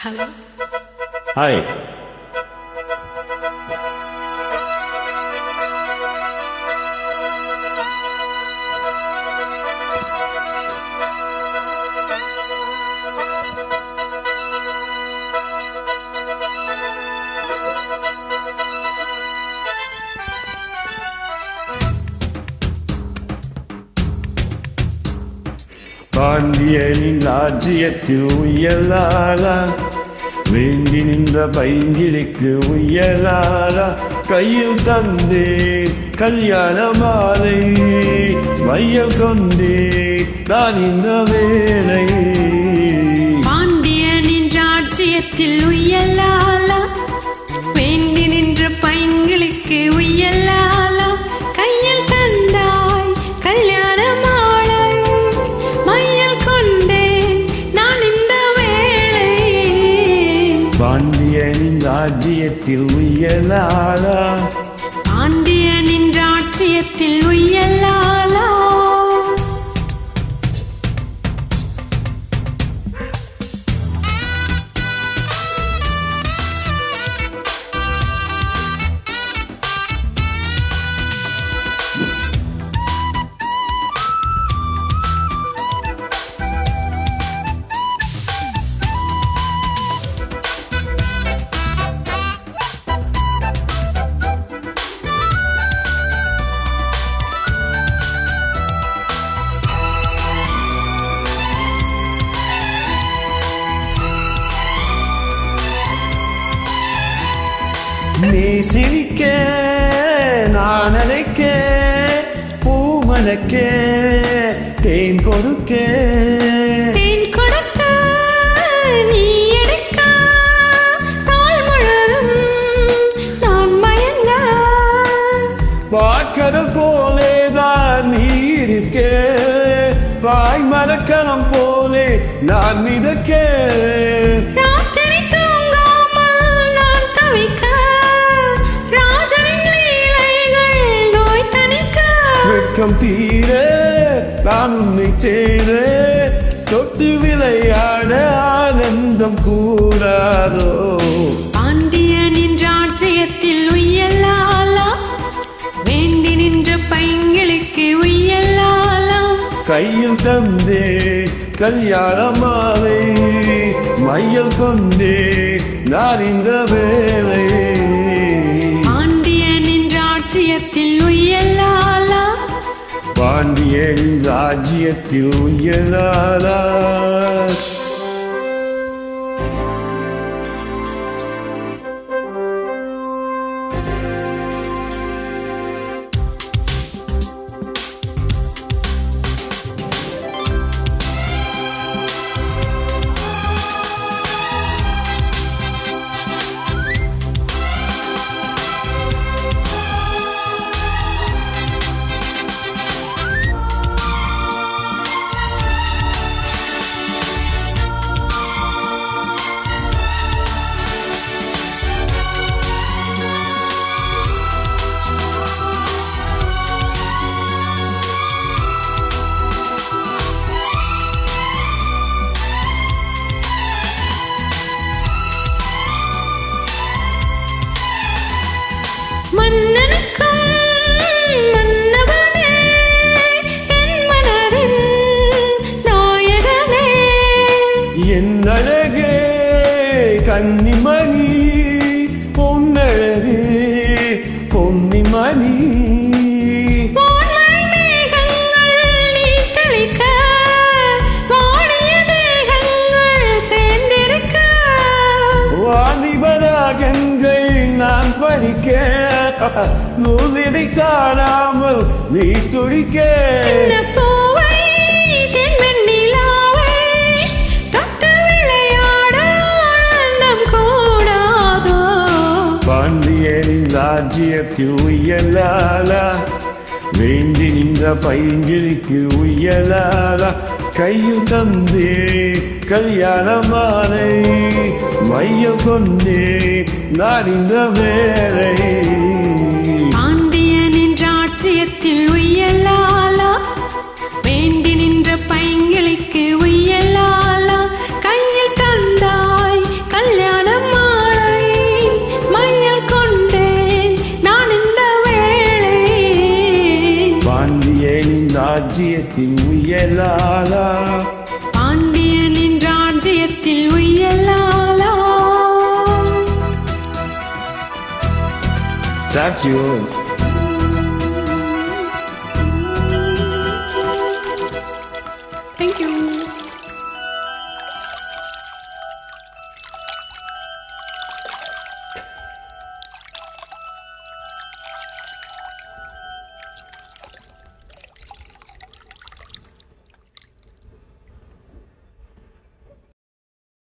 Hello. Hi. பாண்டியனின் ராஜ்யத்தில் உயலாலா, வேண்டி நின்ற பைங்கிலிக்கு உயலாலா, கையில் தந்தே கல்யாண மாலை, மையல் கொண்டே நான் இந்த வேலை. பாண்டியனின் ராஜ்யத்தில் உயலாலா, வேண்டி நின்ற பைங்கிலிக்கு உயலாலா, கையில் தந்தாய் கல்யாண மாலை, மையல் கொண்டேன் நான் இந்த வேளை. பாண்டியனின் ராஜ்யத்தில் உயலாலா, பாண்டியனின் ராஜ்யத்தில் உயலாலா. நீ சிரிக்க நான் அழைக்க, பூமலக்க தேன் கொடுக்க, தேன் கொடுத்த நீ எடுக்க, நாள் முழுதும் நான் மயங்க. பார்க்கடல் போலேதான் நீ இருக்க, வாய் மரக்கணம் போலே நான் மிதக்க. ராத்திரி தூங்காமல் நான் தவிக்க, ராஜனின் லீலைகள் நோய் தணிக்க. வெட்கம் தீர நான் உன்னை சேர, தொட்டு விளையாட ஆனந்தம் கூடாதோ. பாண்டியனின் ராஜ்யத்தில் உயலாலா, வேண்டி நின்ற பைங்களுக்கு உயலாலா, கையில் தந்தே கல்யாண மாலை, மையல் கொண்டே நான் இந்த வேலை. பாண்டியனின் ராஜ்யத்தில் உயலாலா, பாண்டியன் ராஜ்யத்தில் உயலாலா. மன்னனுக்கும் மன்னவனே, என் மனதின் நாயகனே. என் அழகே கன்னிமணி, பொன்னழகு பொன்னிமணி. வான்மழை மேகங்கள் நீர் தெளிக்க, வாடிய தேகங்கள் சேர்ந்திருக்க. வாலிபராகங்கள் நான் படிக்க, நூலிடை காணாமல் நீ துடிக்க. சின்ன பூவை தென்மென்னிலாவை, தொட்டு விளையாட ஆனந்தம் கூடாதோ. பாண்டியனின் ராஜ்யத்தில் உயலாலா, வேண்டி நின்ற பைங்கிலிக்கு உயலாலா, கையில் தந்தே கல்யாண மாலை, மையம் கொண்டே நான் இந்த வேலை. பாண்டியனின் ராஜ்யத்தில் உயலாலா, வேண்டி நின்ற பைங்களுக்கு உயலாலா, கையில் தந்தாய் ராஜ்யத்தில் உயலாலா பாண்டியனின் ராஜ்யத்தில் உய்யலாலா That's yours.